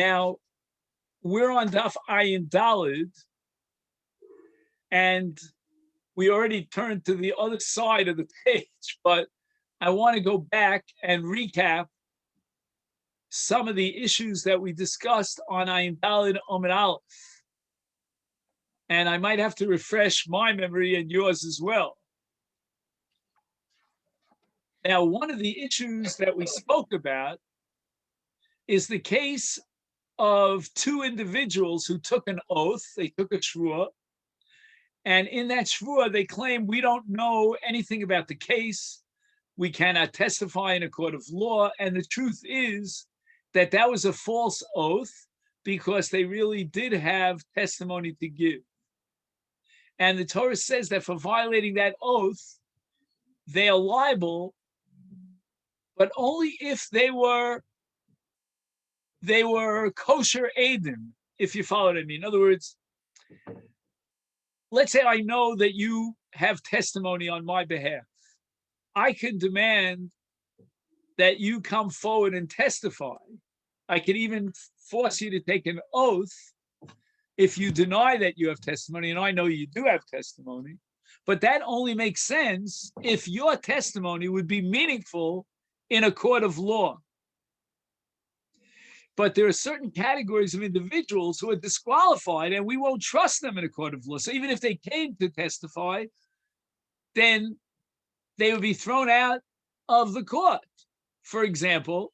Now, we're on Daf Ayin Dalid, and we already turned to the other side of the page, but I want to go back and recap some of the issues that we discussed on Ayin Dalid Amud Aleph. And I might have to refresh my memory and yours as well. Now, one of the issues that we spoke about is the case of two individuals who took an oath. They took a shvuah, and in that shvuah, they claim we don't know anything about the case. We cannot testify in a court of law. And the truth is that that was a false oath because they really did have testimony to give. And the Torah says that for violating that oath, they are liable, but only if they were kosher Eidim, if you follow what I mean. In other words, let's say I know that you have testimony on my behalf. I can demand that you come forward and testify. I can even force you to take an oath if you deny that you have testimony, and I know you do have testimony. But that only makes sense if your testimony would be meaningful in a court of law. But there are certain categories of individuals who are disqualified, and we won't trust them in a court of law. So even if they came to testify, then they would be thrown out of the court. For example,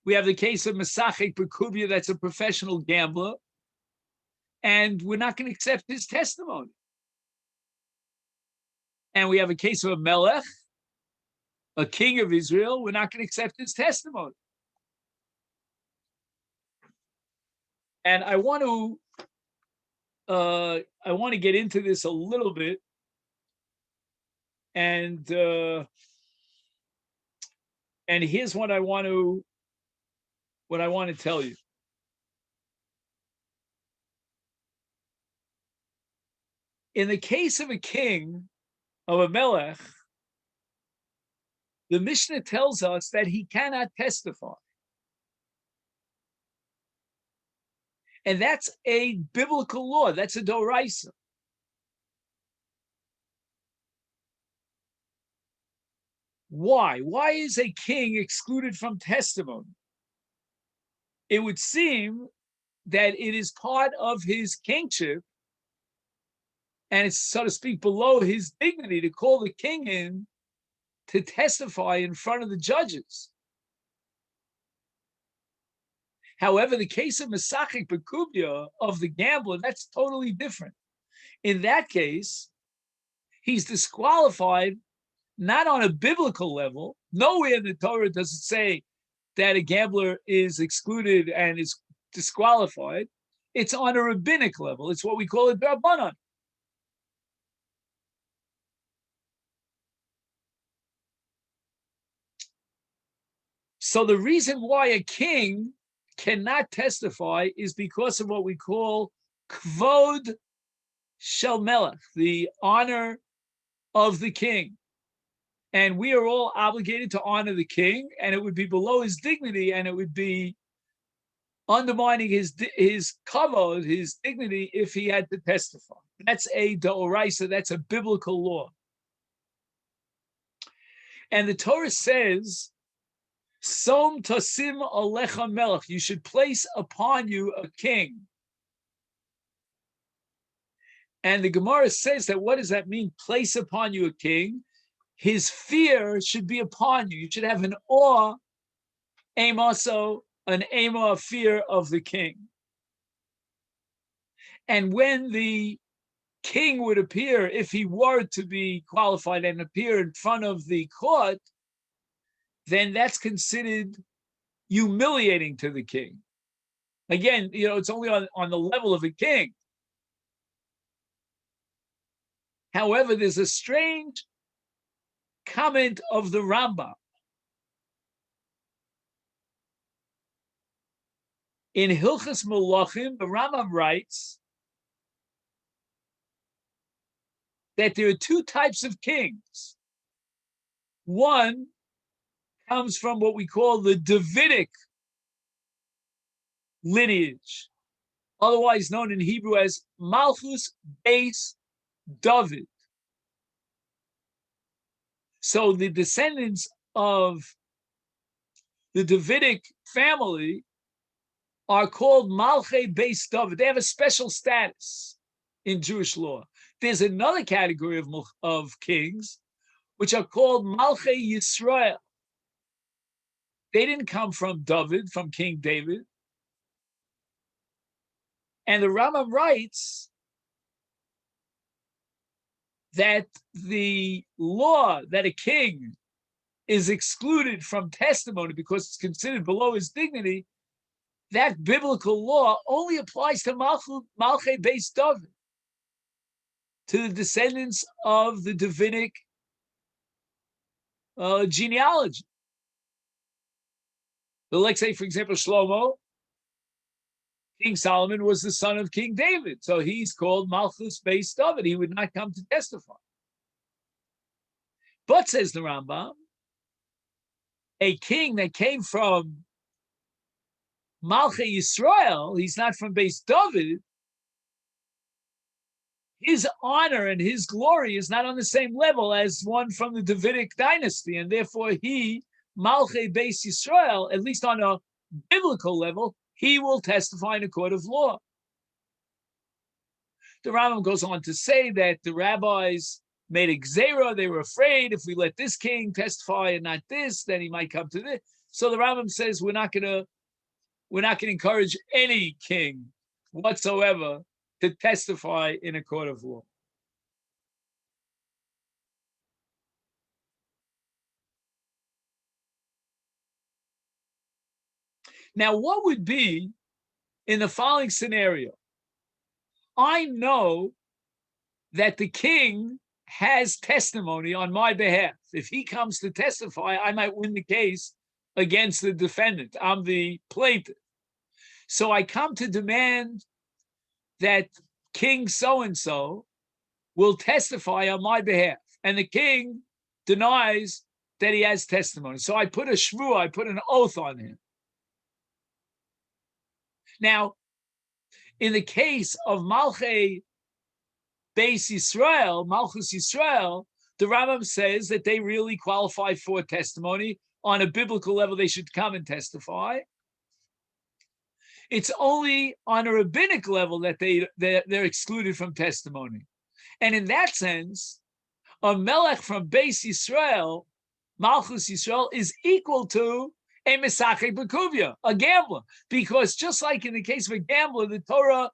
we have the case of Masechet Yoma, that's a professional gambler, and we're not going to accept his testimony. And we have a case of a melech, a king of Israel, we're not going to accept his testimony. And I want to get into this a little bit, and here's what I want to tell you. In the case of a king, of a melech, the Mishnah tells us that he cannot testify. And that's a biblical law. That's a doraisa. Why? Why is a king excluded from testimony? It would seem that it is part of his kingship, and it's, so to speak, below his dignity to call the king in to testify in front of the judges. However, the case of Masechet Yoma, of the gambler, that's totally different. In that case, he's disqualified not on a biblical level. Nowhere in the Torah does it say that a gambler is excluded and is disqualified. It's on a rabbinic level. It's what we call a drabanan. So the reason why a king cannot testify is because of what we call kvod shel melech, the honor of the king. And we are all obligated to honor the king, and it would be below his dignity, and it would be undermining his kavod, his dignity, if he had to testify. That's a d'oraisa, that's a biblical law. And the Torah says, Som tasim alecha melech, you should place upon you a king. And the Gemara says that, what does that mean, place upon you a king? His fear should be upon you. You should have an awe, also an ema, fear of the king. And when the king would appear, if he were to be qualified and appear in front of the court, then that's considered humiliating to the king. Again, it's only on the level of a king. However, there's a strange comment of the Rambam. In Hilchas Malachim, the Rambam writes that there are two types of kings. One comes from what we call the Davidic lineage, otherwise known in Hebrew as Malchus Beis David. So the descendants of the Davidic family are called Malchei Beis David. They have a special status in Jewish law. There's another category of kings, which are called Malchei Yisrael. They didn't come from David, from King David. And the Rambam writes that the law that a king is excluded from testimony because it's considered below his dignity, that biblical law only applies to Malchei Beis David, to the descendants of the Davidic genealogy. So let's say, for example, Shlomo, King Solomon was the son of King David, so he's called Malchus Beis David. He would not come to testify. But, says the Rambam, a king that came from Malchei Yisrael, he's not from Beis David, his honor and his glory is not on the same level as one from the Davidic dynasty, and therefore he, Malchei Beis Yisrael, at least on a biblical level, he will testify in a court of law. The Rambam goes on to say that the rabbis made a gzera. They were afraid if we let this king testify and not this, then he might come to this. So the Rambam says we're not going to encourage any king whatsoever to testify in a court of law. Now, what would be in the following scenario? I know that the king has testimony on my behalf. If he comes to testify, I might win the case against the defendant. I'm the plaintiff. So I come to demand that King so-and-so will testify on my behalf. And the king denies that he has testimony. So I put a shvuah, I put an oath on him. Now, in the case of Malchei Beis Yisrael, Malchus Yisrael, the Rambam says that they really qualify for testimony. On a biblical level, they should come and testify. It's only on a rabbinic level that they're excluded from testimony. And in that sense, a melech from Beis Yisrael, Malchus Yisrael, is equal to a Masechet Yoma, a gambler. Because just like in the case of a gambler, the Torah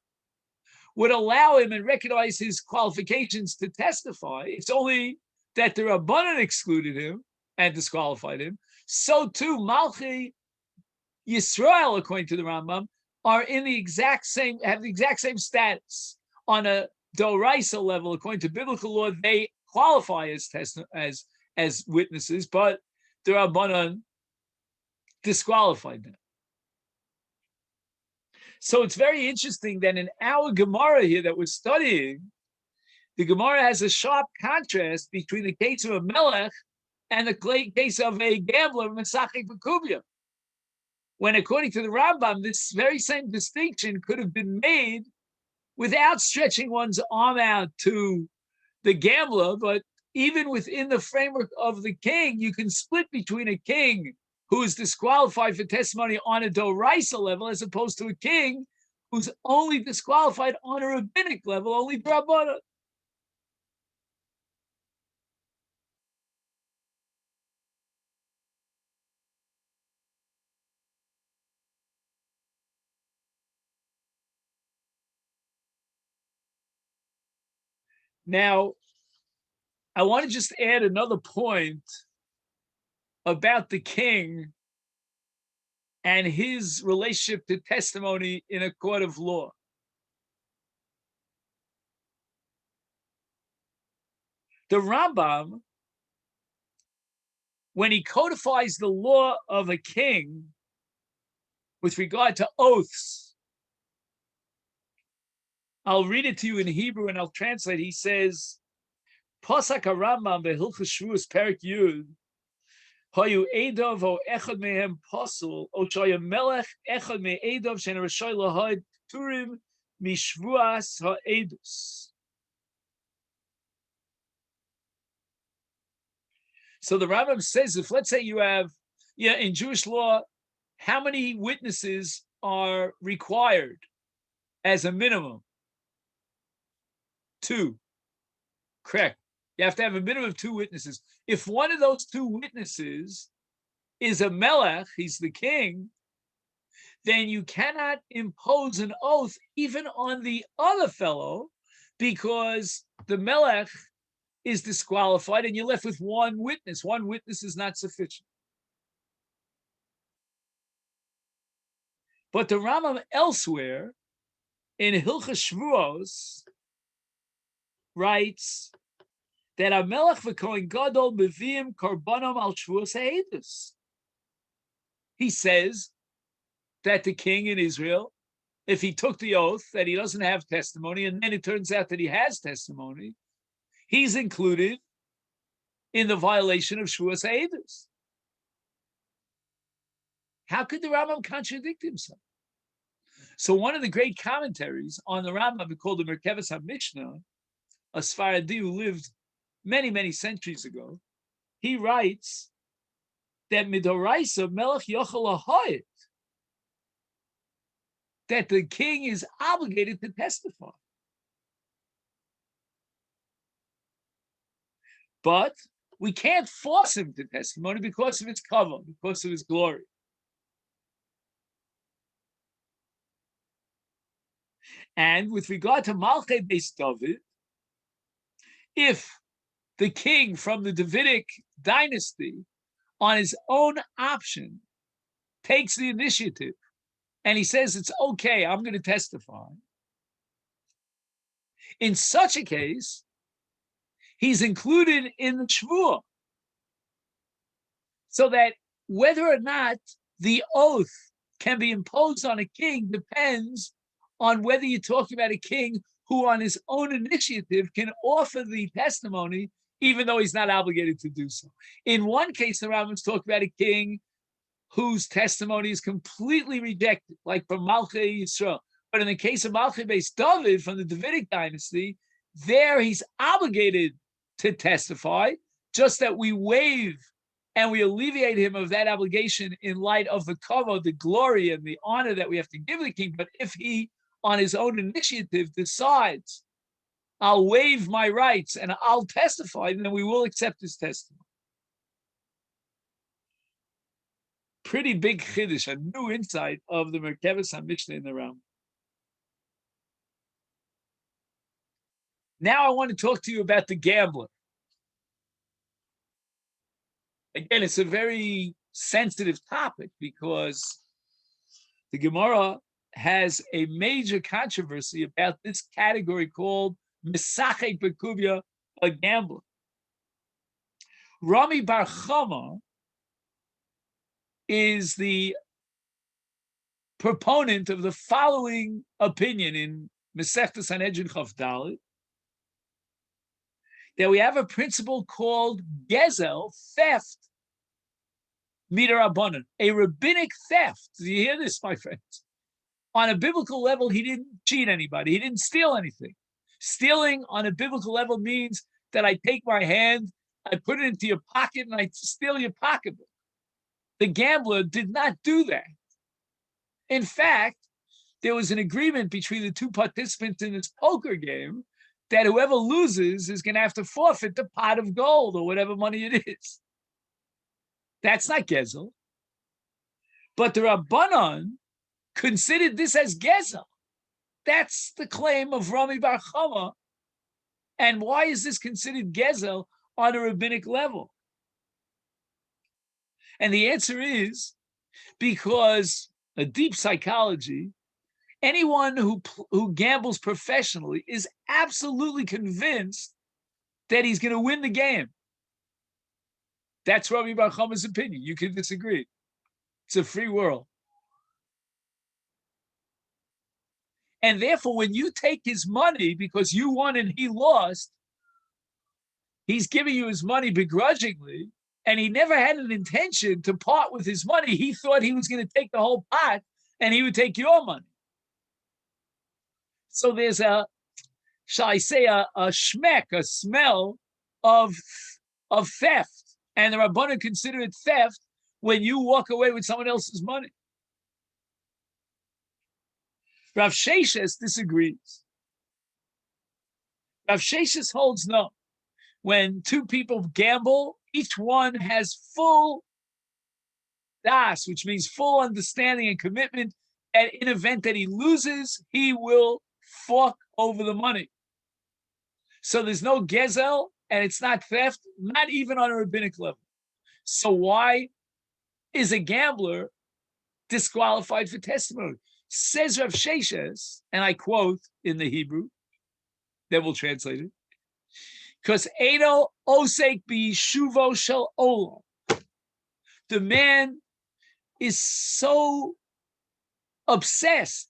would allow him and recognize his qualifications to testify. It's only that the Rabbanan excluded him and disqualified him. So too, Malchei Yisrael, according to the Rambam, are in the exact same, have the exact same status. On a Doraisa level, according to biblical law, they qualify as witnesses, but the Rabbanan disqualified them. So it's very interesting that in our Gemara here that we're studying, the Gemara has a sharp contrast between the case of a melech and the case of a gambler, Masechet Yoma. When according to the Rambam, this very same distinction could have been made without stretching one's arm out to the gambler, but even within the framework of the king, you can split between a king who is disqualified for testimony on a Doraisa level as opposed to a king who's only disqualified on a rabbinic level, only Rabbanan. Now, I want to just add another point about the king and his relationship to testimony in a court of law. The Rambam, when he codifies the law of a king with regard to oaths, I'll read it to you in Hebrew and I'll translate. He says, Pasak HaRambam Behilchos Shvuos Perek Yud, Hoyu Eidov o Echad Mehem Posul, O Shoya Melech Echad Me Eidov, Shen Rashoy Lahod Turim Mishvuas HaEdus. So the Rambam says, if let's say you have, in Jewish law, how many witnesses are required as a minimum? 2. Correct. You have to have a minimum of 2 witnesses. If one of those 2 witnesses is a melech, he's the king, then you cannot impose an oath even on the other fellow, because the melech is disqualified and you're left with 1 witness. 1 witness is not sufficient. But the Rambam elsewhere in Hilchos Shvuos writes that a melech v'kohen gadol meviim korbanom al shvuos ha'edus. He says that the king in Israel, if he took the oath that he doesn't have testimony, and then it turns out that he has testimony, he's included in the violation of shvuos ha'edus. How could the Rambam contradict himself? So one of the great commentaries on the Rambam, called the Merkeves HaMishnah, a Sfaradi who lived many, many centuries ago, he writes that midoraisa melech yochel ahoyet, that the king is obligated to testify. But we can't force him to testimony because of his cover, because of his glory. And with regard to Malchei Beis David, if the king from the Davidic dynasty, on his own option, takes the initiative and he says, it's okay, I'm going to testify, in such a case, he's included in the Shvuah. So that whether or not the oath can be imposed on a king depends on whether you're talking about a king who on his own initiative can offer the testimony, even though he's not obligated to do so. In one case, the Rambam's talking about a king whose testimony is completely rejected, like from Malchei Yisrael. But in the case of Malchei Beis David from the Davidic dynasty, there he's obligated to testify, just that we waive and we alleviate him of that obligation in light of the kavod, the glory and the honor that we have to give the king. But if he, on his own initiative, decides, I'll waive my rights and I'll testify, then we will accept his testimony. Pretty big chiddush, a new insight of the Merkeves HaMishnah in the Rambam. Now I want to talk to you about the gambler. Again, it's a very sensitive topic because the Gemara has a major controversy about this category called Masechet Bekuvia, a gambler. Rami Bar Chama is the proponent of the following opinion in Masechta Sanhedrin Chaf Dalet, that we have a principle called gezel, theft, midarabanan, a rabbinic theft. Do you hear this, my friends? On a biblical level, he didn't cheat anybody. He didn't steal anything. Stealing on a biblical level means that I take my hand, I put it into your pocket, and I steal your pocketbook. The gambler did not do that. In fact, there was an agreement between the 2 participants in this poker game that whoever loses is going to have to forfeit the pot of gold or whatever money it is. That's not gezel. But the Rabbanon considered this as gezel. That's the claim of Rami Bar Chama. And why is this considered gezel on a rabbinic level? And the answer is because a deep psychology, anyone who gambles professionally is absolutely convinced that he's going to win the game. That's Rabbi Bar Chama's opinion. You can disagree. It's a free world. And therefore, when you take his money because you won and he lost, he's giving you his money begrudgingly, and he never had an intention to part with his money. He thought he was going to take the whole pot and he would take your money. So there's shall I say, a schmeck, a smell of theft. And the Rabbanan consider it theft when you walk away with someone else's money. Rav Sheshes disagrees. Rav Sheshes holds no. When two people gamble, each one has full das, which means full understanding and commitment. And in event that he loses, he will fork over the money. So there's no gezel, and it's not theft, not even on a rabbinic level. So why is a gambler disqualified for testimony? Says Rav Sheshes, and I quote in the Hebrew, then we'll translate it, because Edo osek b'yishuvo shel olam. The man is so obsessed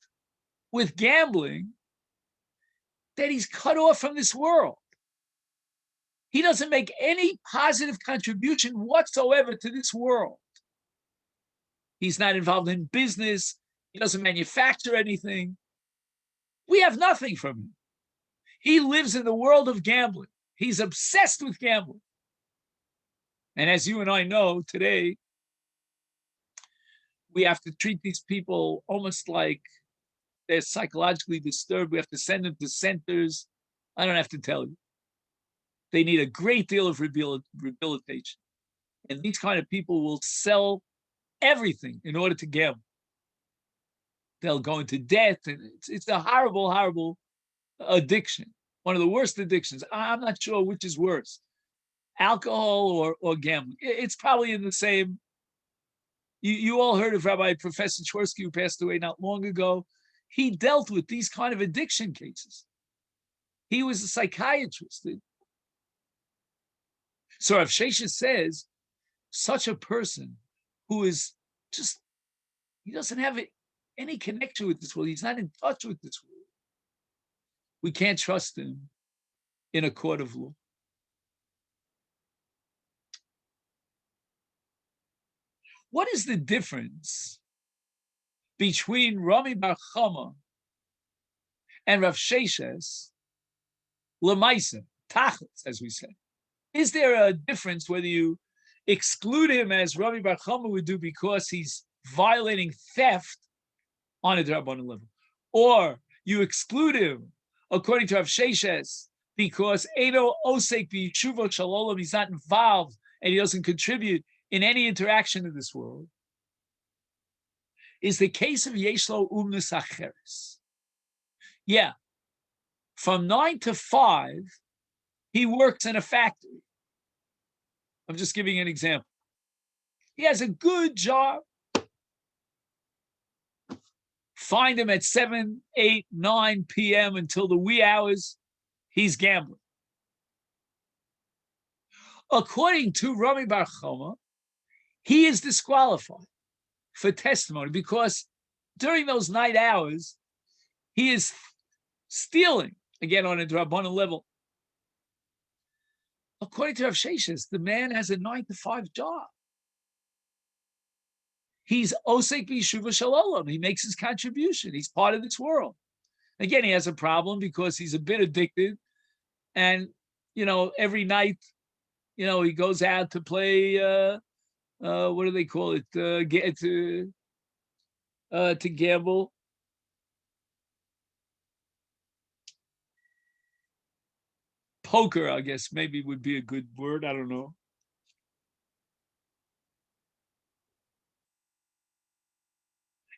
with gambling that he's cut off from this world. He doesn't make any positive contribution whatsoever to this world. He's not involved in business. He doesn't manufacture anything. We have nothing from him. He lives in the world of gambling. He's obsessed with gambling. And as you and I know, today, we have to treat these people almost like they're psychologically disturbed. We have to send them to centers. I don't have to tell you. They need a great deal of rehabilitation. And these kind of people will sell everything in order to gamble. They'll go into debt. And it's a horrible, horrible addiction. One of the worst addictions. I'm not sure which is worse, alcohol or gambling. It's probably in the same. You all heard of Rabbi Professor Twersky, who passed away not long ago. He dealt with these kind of addiction cases. He was a psychiatrist. So Rav Sheshes says, such a person who is just, he doesn't have any connection with this world. He's not in touch with this world. We can't trust him in a court of law. What is the difference between Rami Bar Chama and Rav Sheshes, Lemaisa, Tachlis, as we say? Is there a difference whether you exclude him as Rami Bar Chama would do because he's violating theft on a D'Rabbanan level, or you exclude him according to Rav Sheshes because Edo Osek B'Yishuvo Shalolam, he's not involved and he doesn't contribute in any interaction in this world, is the case of Yeshlo Umnus Acheres. Yeah, from 9 to 5, he works in a factory. I'm just giving an example. He has a good job. Find him at 7, 8, 9 p.m. until the wee hours, he's gambling. According to Rami Bar Chama, he is disqualified for testimony because during those night hours, he is stealing, again on a D'Rabbanan level. According to Rav Sheshes, the man has a 9 to 5 job. He's Osek B'Yishuva Shalolam. He makes his contribution. He's part of this world. Again, he has a problem because he's a bit addicted. And, every night, he goes out to play, what do they call it? To gamble. Poker, I guess, maybe would be a good word. I don't know.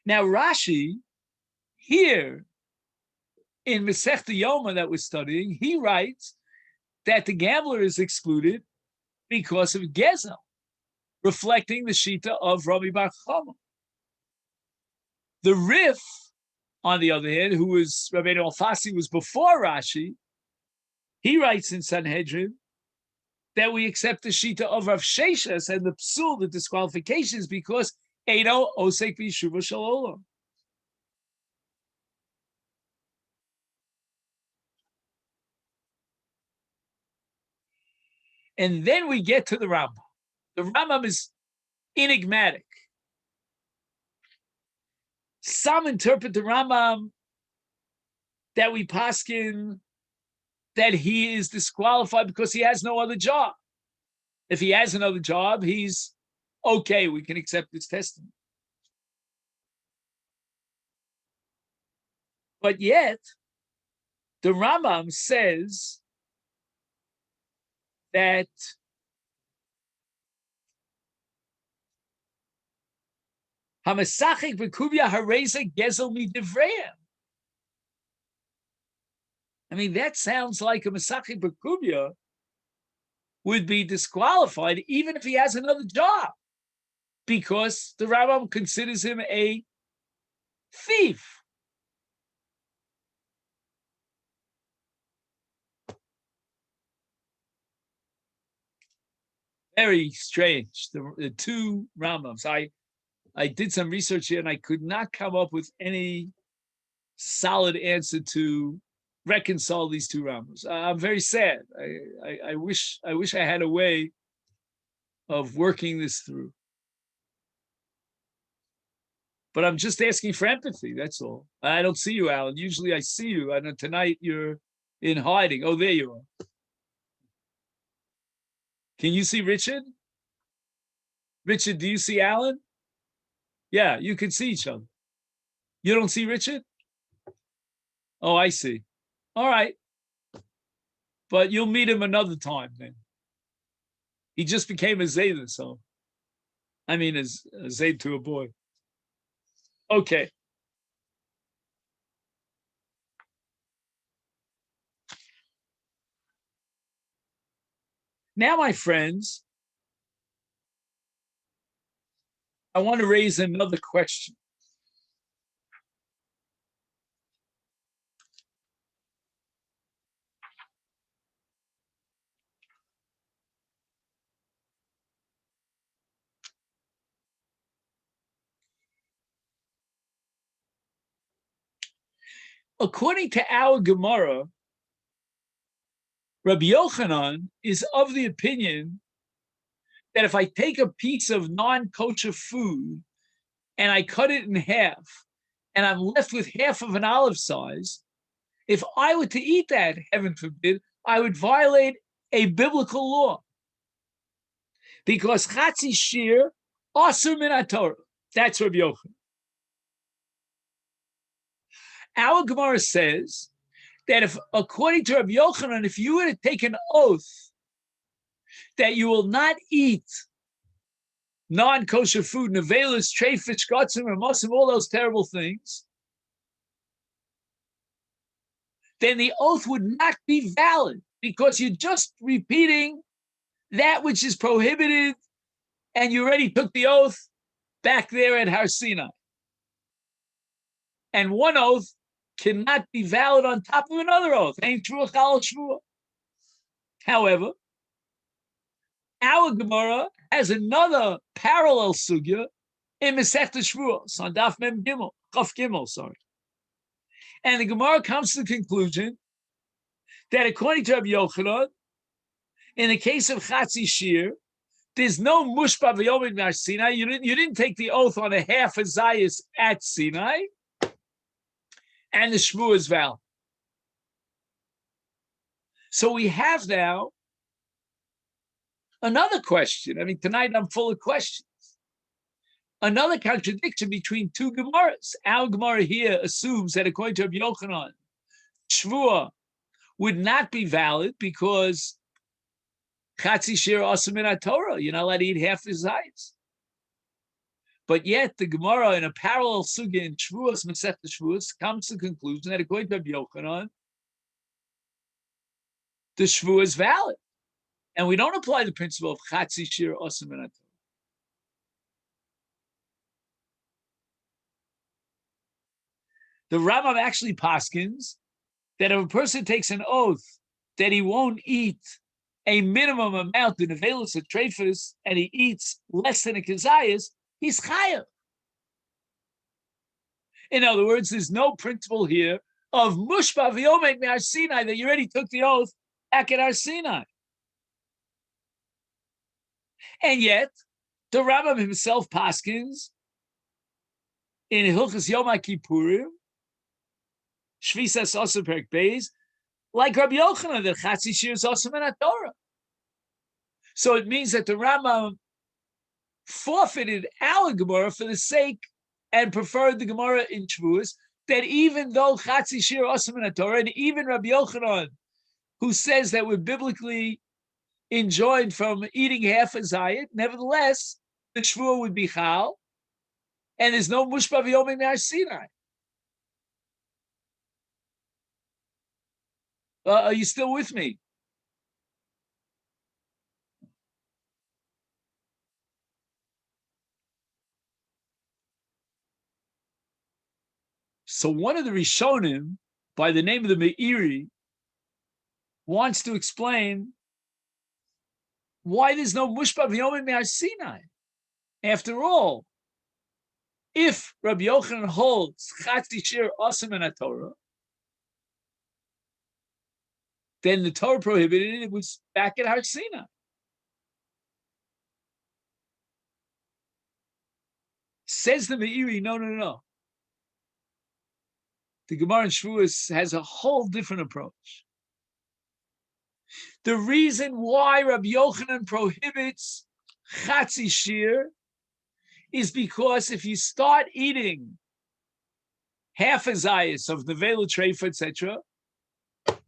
Now, Rashi, here in Masechet Yoma that we're studying, he writes that the gambler is excluded because of Gezel, reflecting the Shita of Rabbi Bar Chama. The Rif, on the other hand, who was Rabbeinu Alfasi, was before Rashi, he writes in Sanhedrin that we accept the Shita of Rav Sheshes and the Psul, the disqualifications, because Edo Osek B'Yishuva Shalolam. And then we get to the Rambam. The Rambam is enigmatic. Some interpret the Rambam that we paskin that he is disqualified because he has no other job. If he has another job, he's okay. We can accept his testimony. But yet, the Rambam says that Hamasachik v'kuvya hareza gezel midivreim. I mean, that sounds like a Masechet Yoma would be disqualified even if he has another job, because the Rambam considers him a thief. Very strange. The two Rambams. I did some research here and I could not come up with any solid answer to reconcile these two Rambams. I'm very sad. I wish I had a way of working this through. But I'm just asking for empathy, that's all. I don't see you, Alan. Usually I see you. I know tonight you're in hiding. Oh, there you are. Can you see Richard? Richard, do you see Alan? Yeah, you can see each other. You don't see Richard? Oh, I see. All right. But you'll meet him another time then. He just became a Zayda, so. I mean, a Zayd to a boy. Okay. Now, my friends, I want to raise another question. According to our Gemara, Rabbi Yochanan is of the opinion that if I take a piece of non-kosher food and I cut it in half and I'm left with half of an olive size, if I were to eat that, heaven forbid, I would violate a biblical law. Because chatzi shir asur min haTorah. That's Rabbi Yochanan. Our Gemara says that if, according to Rabbi Yochanan, if you were to take an oath that you will not eat non-kosher food, nevelas, trefish, gotzim, ramosim, all those terrible things, then the oath would not be valid because you're just repeating that which is prohibited and you already took the oath back there at Har Sinai. And one oath cannot be valid on top of another oath. However, our Gemara has another parallel sugya in Masechet Shvuos on Daf Mem Gimel, Chaf Gimel, sorry. And the Gemara comes to the conclusion that according to Rabbi Yochanan, in the case of Chatzi Shir, there's no mushba v'yomid mar Sinai. You didn't take the oath on a half a zayis at Sinai, and the shvu is valid. So we have now another question. I mean, tonight I'm full of questions. Another contradiction between two Gemaras. Our Gemara here assumes that according to Rabbi Yochanan, shvua would not be valid because chatzi shir asur min haTorah. You're not allowed to eat half the zayis. But yet the Gemara in a parallel sugya in Shvuos, Masechet Shvuos, comes to the conclusion that according to Rabbi Yochanan, the shvu is valid. And we don't apply the principle of chatzi shir asur min haTorah. The Rambam actually paskins that if a person takes an oath that he won't eat a minimum amount in nevelas or treifus and he eats less than a kazayas, he's chayav. In other words, there's no principle here of mushba v'yomed mi Har Sinai that you already took the oath back at Har Sinai. And yet, the Rambam himself paskins in Hilchos Yom Kippurim, Shvisas Osir Perek Beis, like Rabbi Yochanan, that Chatzi Shir is also in Torah. So it means that the Rambam forfeited our Gemara for the sake and preferred the Gemara in Shavuos, that even though Chatzi Shir also in Torah, and even Rabbi Yochanan, who says that we're biblically enjoined from eating half a zayit, nevertheless, the Shvuah would be Chal, and there's no Mushba V'Yomim Har Sinai. Are you still with me? So one of the Rishonim, by the name of the Meiri, wants to explain why there's no Mushba V'Yomim Har Sinai. After all, if Rabbi Yochanan holds Chatzi Shir Osam in Torah, then the Torah prohibited it was back at Har Sinai. Says the Meiri, no. The Gemara in Shavuos has a whole different approach. The reason why Rabbi Yochanan prohibits Chatzi Shir is because if you start eating half a zayis of nevela, treifa, etc.,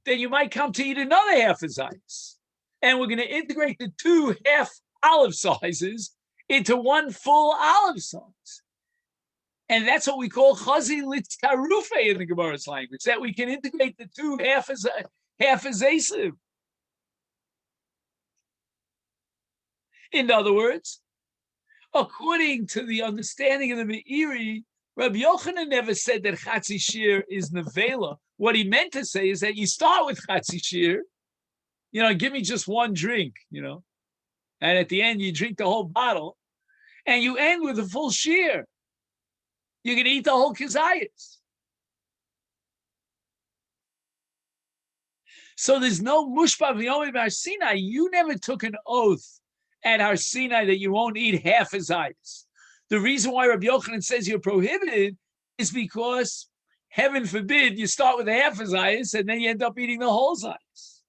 then you might come to eat another half a zayis. And we're going to integrate the two half olive sizes into one full olive size. And that's what we call chazi litzkarufe in the Gemara's language, that we can integrate the two half a zaysiv. In other words, according to the understanding of the Meiri, Rabbi Yochanan never said that Chatzi Shir is nevela. What he meant to say is that you start with Chatzi Shir, give me just one drink, and at the end you drink the whole bottle, and you end with a full shir. You can eat the whole kazayas. So there's no mushpa v'yomim Har Sinai. You never took an oath at Har Sinai that you won't eat half a zayis. The reason why Rabbi Yochanan says you're prohibited is because, heaven forbid, you start with a half a zayis and then you end up eating the whole zayis.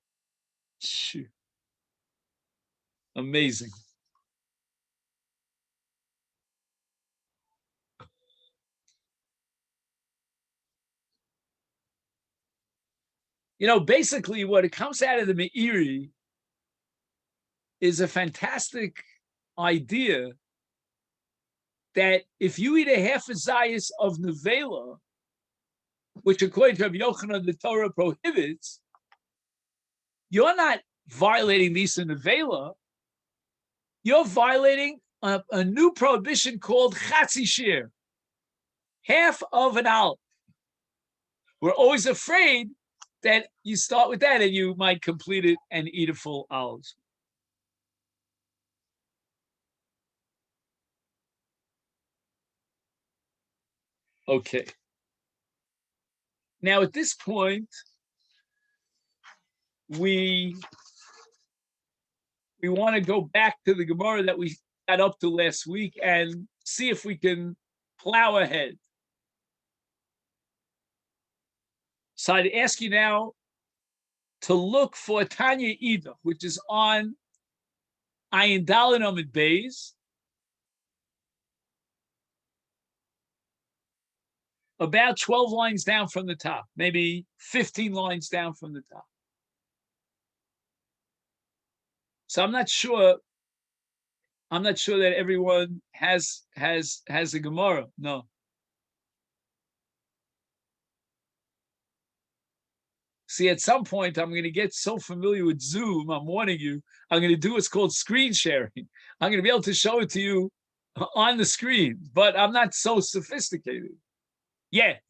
Amazing. Basically what it comes out of the Meiri is a fantastic idea that if you eat a half a zayis of nevela, which according to Rabbi Yochanan the Torah prohibits, you're not violating Nisa nevela, you're violating a new prohibition called Chatzi Shir, half of an olive. We're always afraid that you start with that and you might complete it and eat a full olive. Okay. Now at this point, we want to go back to the Gemara that we got up to last week and see if we can plow ahead. So I'd ask you now to look for Tanya Ida, which is on Ayin Daled Amud Beis, about 12 lines down from the top, maybe 15 lines down from the top. So I'm not sure that everyone has a Gemara. No. See, at some point, I'm going to get so familiar with Zoom, I'm warning you, I'm going to do what's called screen sharing. I'm going to be able to show it to you on the screen, but I'm not so sophisticated yet.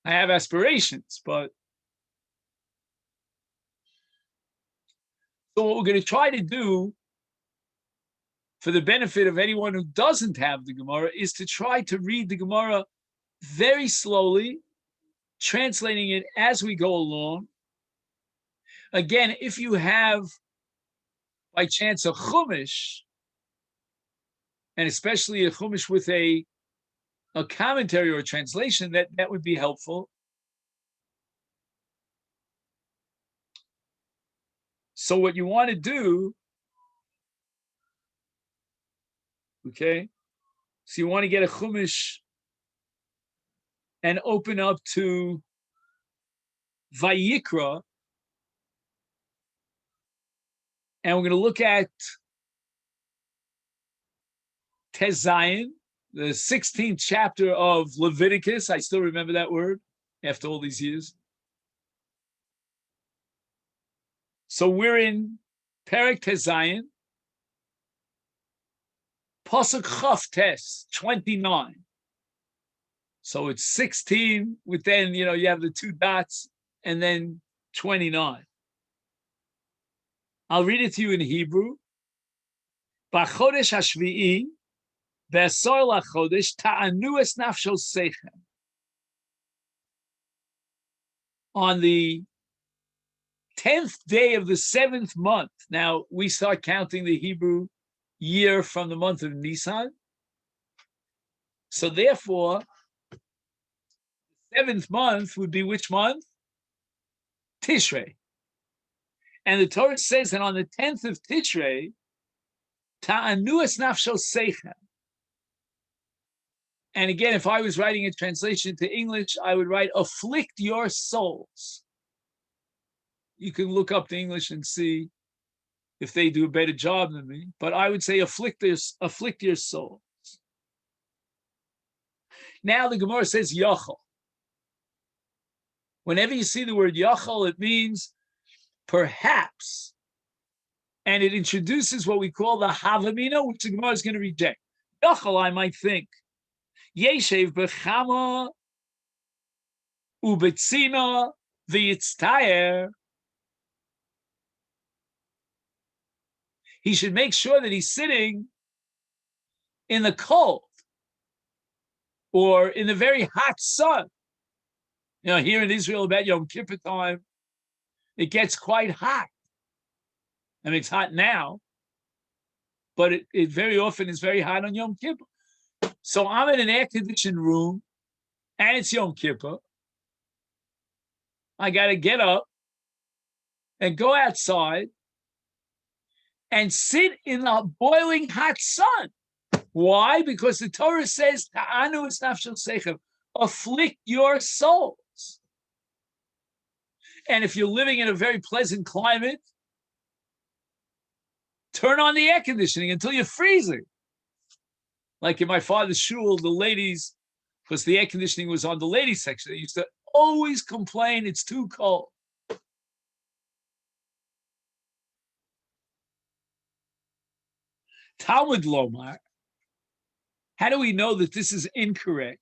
I have aspirations, but... So what we're going to try to do, for the benefit of anyone who doesn't have the Gemara, is to try to read the Gemara very slowly, translating it as we go along. Again, if you have by chance a chumash, and especially a chumash with a commentary or a translation, that would be helpful. So what you want to do, okay, so you want to get a chumash and open up to Vayikra, and we're going to look at Tezayin, the 16th chapter of Leviticus. I still remember that word after all these years. So we're in Perek Tezayin, Pasuk Chaf Tes, 29. So it's 16 with then, you have the two dots and then 29. I'll read it to you in Hebrew. B'chodesh hashvi'i, v'asor lachodesh, ta'anu es nafsho seichem. On the 10th day of the 7th month. Now, we start counting the Hebrew year from the month of Nisan. So therefore, the 7th month would be which month? Tishrei. And the Torah says that on the 10th of Tishrei, ta'anu es nafsho seichem. And again, if I was writing a translation to English, I would write, afflict your souls. You can look up the English and see if they do a better job than me, but I would say afflict your soul. Now the Gemara says yachal. Whenever you see the word yachal, it means perhaps, and it introduces what we call the havamina, which the Gemara is going to reject. Yachal, I might think, yeshev bechama ubetzina v'yitztayer. He should make sure that he's sitting in the cold or in the very hot sun. Here in Israel, about Yom Kippur time, it gets quite hot. I mean, it's hot now, but it very often is very hot on Yom Kippur. So I'm in an air-conditioned room, and it's Yom Kippur. I got to get up and go outside and sit in the boiling hot sun. Why? Because the Torah says, "Ta'anu es nafshel seichem," afflict your souls. And if you're living in a very pleasant climate, turn on the air conditioning until you're freezing. Like in my father's shul, the ladies, because the air conditioning was on the ladies section, they used to always complain it's too cold. Talmud Lomar, how do we know that this is incorrect?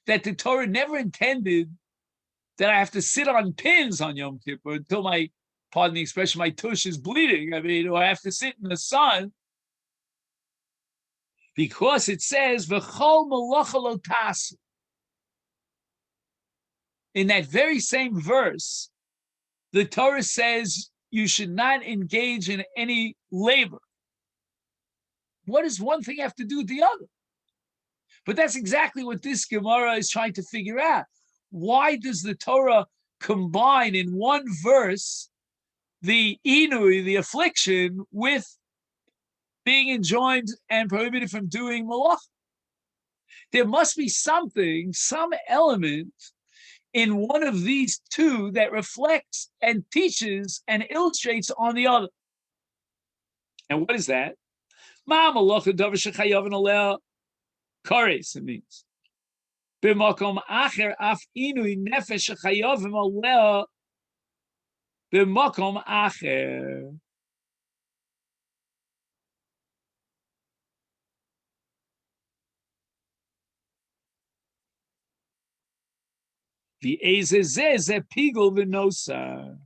That the Torah never intended that I have to sit on pins on Yom Kippur until pardon the expression, my tush is bleeding. I mean, or I have to sit in the sun. Because it says, V'chol malacha lo tasu. In that very same verse, the Torah says you should not engage in any labor. What does one thing have to do with the other? But that's exactly what this Gemara is trying to figure out. Why does the Torah combine in one verse the inui, the affliction, with being enjoined and prohibited from doing malach? There must be something, some element in one of these two that reflects and teaches and illustrates on the other. And what is that? Ma malacha davar shechayavin aleh kares, it means. B'makom acher af inui nefesh shechayavim aleh b'makom acher. V'ezeh zeh zeh pigul v'nosar.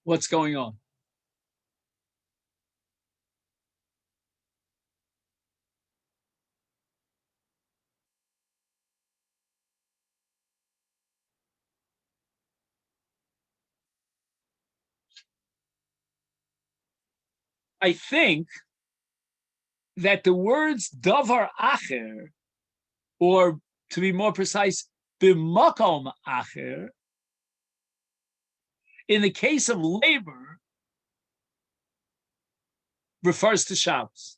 What's going on? I think that the words davar acher, or to be more precise, b'makom acher, in the case of labor, refers to Shabbos.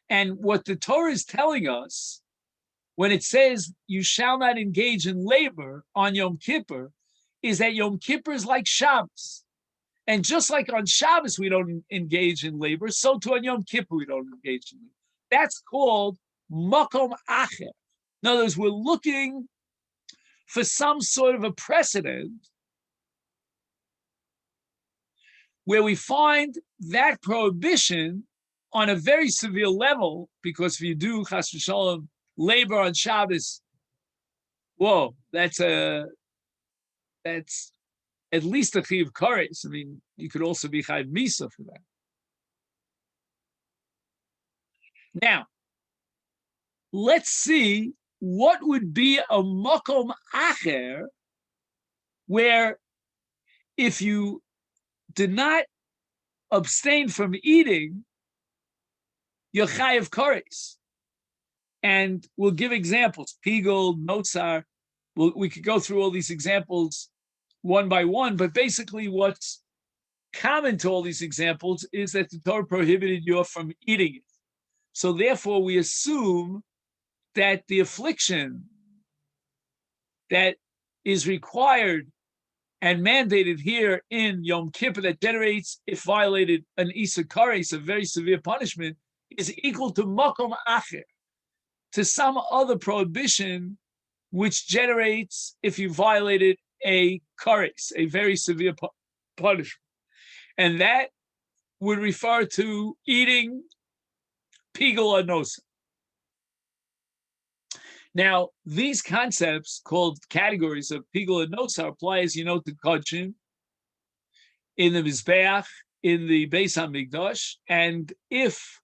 And what the Torah is telling us when it says you shall not engage in labor on Yom Kippur is that Yom Kippur is like Shabbos. And just like on Shabbos we don't engage in labor, so too on Yom Kippur we don't engage in labor. That's called makom acher. In other words, we're looking for some sort of a precedent where we find that prohibition on a very severe level, because if you do chas v'shalom labor on Shabbos, whoa, that's at least a chiv kares. I mean, you could also be chayv misa for that. Now, let's see what would be a makom acher where if you did not abstain from eating, you're chayiv kares. And we'll give examples. Pigul, Notzar. We could go through all these examples one by one, but basically what's common to all these examples is that the Torah prohibited you from eating it. So therefore we assume that the affliction that is required and mandated here in Yom Kippur that generates, if violated, an Isur Kares, a very severe punishment, is equal to Makom Acher, to some other prohibition which generates, if you violated, a Kares, a very severe punishment. And that would refer to eating Pigul Anosa. Now, these concepts called categories of Pigul and Nosa apply, as you know, to Kodshim, in the Mizbeach, in the Beis HaMikdash, and if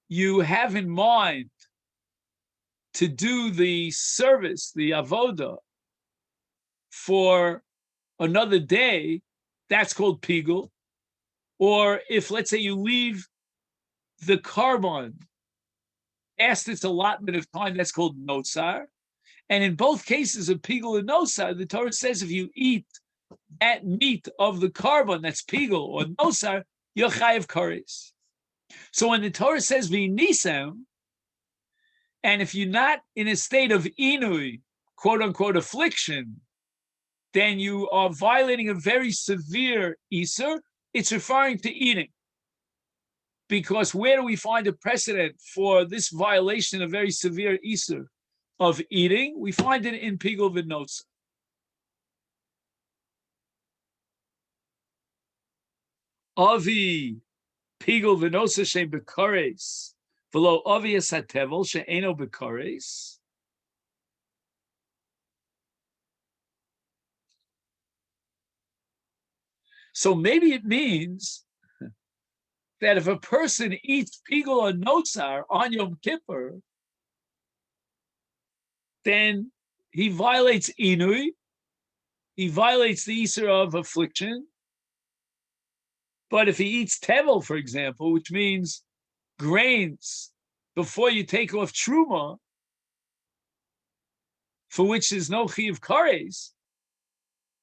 you have in mind to do the service, the avoda, for another day, that's called Pigul. Or if, let's say, you leave the carbon past its allotment of time, that's called Notzar. And in both cases of Pigul and Notzar, the Torah says if you eat that meat of the carbon, that's Pigul or Notzar, you're chayiv kares. So when the Torah says v'nisem, and if you're not in a state of inui, quote unquote affliction, then you are violating a very severe Isur. It's referring to eating. Because where do we find a precedent for this violation of very severe Isur of eating? We find it in Pigul v'Notzar. Avi Pigul v'Notzar she'en b'kares v'lo avi esatevel she'eno b'kares. So maybe it means that if a person eats Pigul or Notzar on Yom Kippur, then he violates Inui, he violates the Isur of affliction. But if he eats Tevel, for example, which means grains, before you take off Truma, for which there's no Chiv Kares,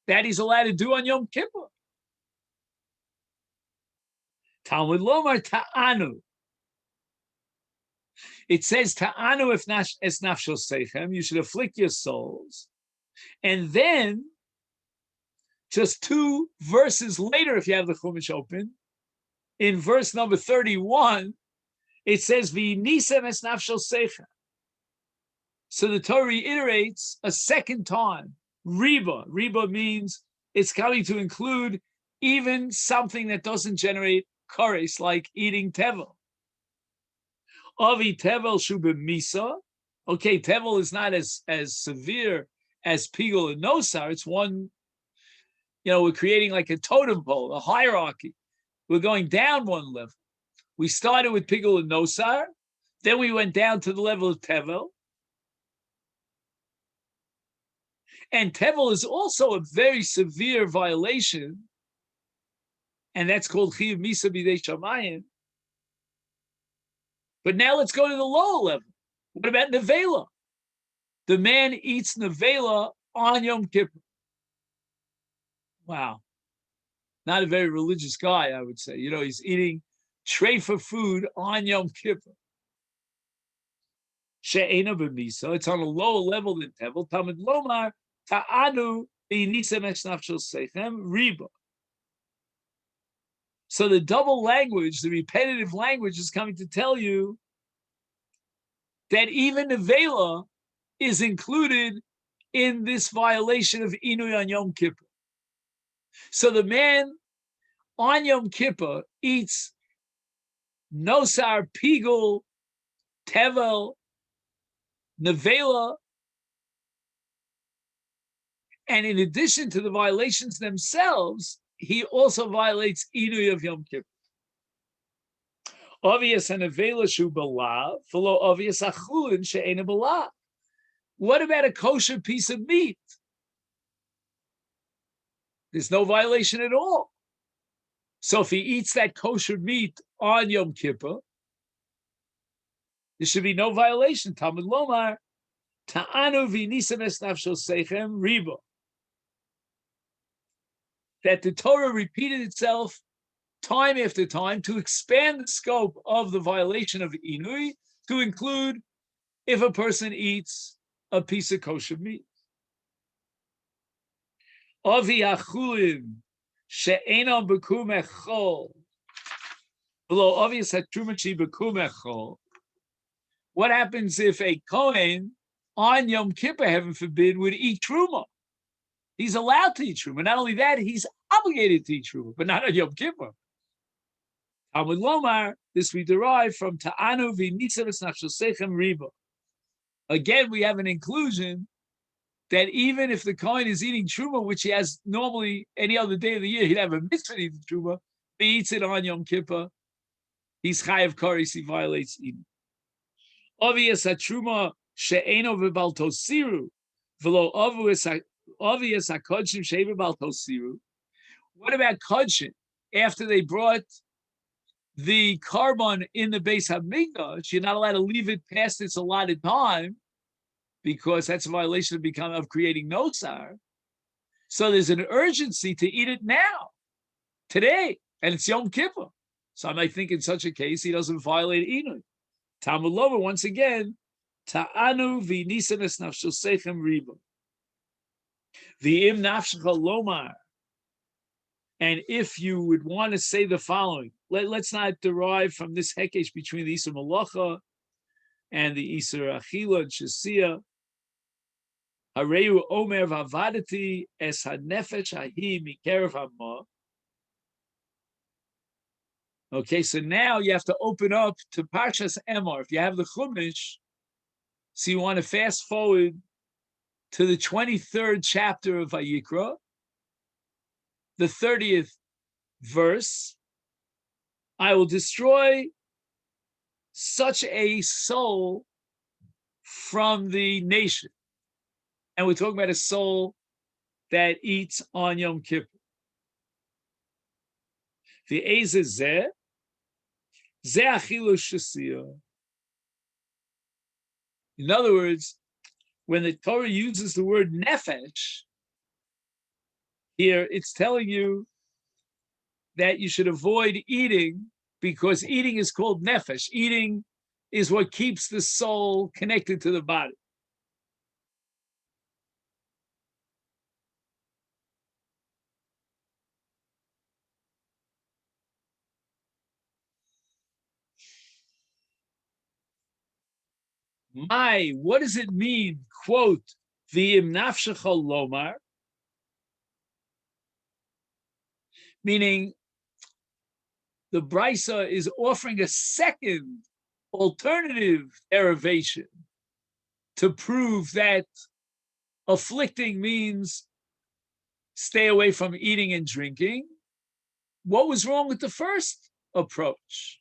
that he's allowed to do on Yom Kippur. Talmud Lomar Ta'anu. It says Ta'anu if es nafshos seichem, you should afflict your souls. And then, just 2 verses later, if you have the Chumash open, in verse number 31, it says V'nisem es nafshos seichem. So the Torah reiterates a second time. Riba. Riba means it's coming to include even something that doesn't generate kares, like eating tevel. Avi tevel shu b'misa. Okay, tevel is not as severe as Pigul and Notzar. It's one we're creating like a totem pole, a hierarchy. We're going down one level. We started with Pigul and Nosar, then we went down to the level of Tevel. And Tevel is also a very severe violation, and that's called Chiyuv Misa B'dei Shamayim. But now let's go to the lower level. What about Nevela? The man eats Nevela on Yom Kippur. Wow. Not a very religious guy, I would say. He's eating treifa food on Yom Kippur. She'ena b'misa. It's on a lower level than Tevel. Tamid lomar ta'anu b'nisem es nafshel seichem riba. So the double language, the repetitive language, is coming to tell you that even Nevela is included in this violation of Inui on Yom Kippur. So the man on Yom Kippur eats Nosar, Pigul, Tevel, Nevela, and in addition to the violations themselves, he also violates Inui of Yom Kippur. Obvious and Nevela shu bala, follow obvious achulin she'ena bala. What about a kosher piece of meat? There's no violation at all. So if he eats that kosher meat on Yom Kippur, there should be no violation. Talmud lomar, ta'anu v'nisem es nafshel seichem riba. That the Torah repeated itself time after time to expand the scope of the violation of Inui to include if a person eats a piece of kosher meat. Avi achulin she'enam b'kum echol below obvious hatrumachi b'kum echol. What happens if a Kohen on Yom Kippur, heaven forbid, would eat truma? He's allowed to eat truma. Not only that, he's obligated to eat truma, but not on Yom Kippur. Talmud lomar, this we derive from ta'anu v'nisem es nafshel seichem riba. Again, we have an inclusion that even if the Kohen is eating truma, which he has normally any other day of the year, he'd have a mitzvah to eat the truma, but he eats it on Yom Kippur, he's chayav kares, he violates Eden. Obvious a truma she'eno v'bal tosiru, v'lo obvious a kodshim she'e v'bal tosiru. What about kodshim? After they brought the carbon in the Beis Hamikdash, you're not allowed to leave it past its allotted time because that's a violation of creating nosar. So there's an urgency to eat it now, today, and it's Yom Kippur. So I might think in such a case he doesn't violate Inui. Talmud lomar once again, ta'anu v'nisem es nafshel seichem riba. V'im nafshecha lomar. And if you would want to say the following, let's not derive from this hekesh between the Isur Malacha and the Isur Achila and Shasiya. Hareu omer v'avadati es hanefesh hahi mikerev hama. Okay, so now you have to open up to Parshas Emor. If you have the Chumash, so you want to fast forward to the 23rd chapter of Vayikra, the 30th verse. I will destroy such a soul from the nation. And we're talking about a soul that eats on Yom Kippur. The Ezeh Zeh achilu shasiya. In other words, when the Torah uses the word nefesh, here it's telling you that you should avoid eating because eating is called nefesh. Eating is what keeps the soul connected to the body. What does it mean? Quote, v'im nafshecha lomar, meaning the Brisa is offering a second alternative derivation to prove that afflicting means stay away from eating and drinking. What was wrong with the first approach?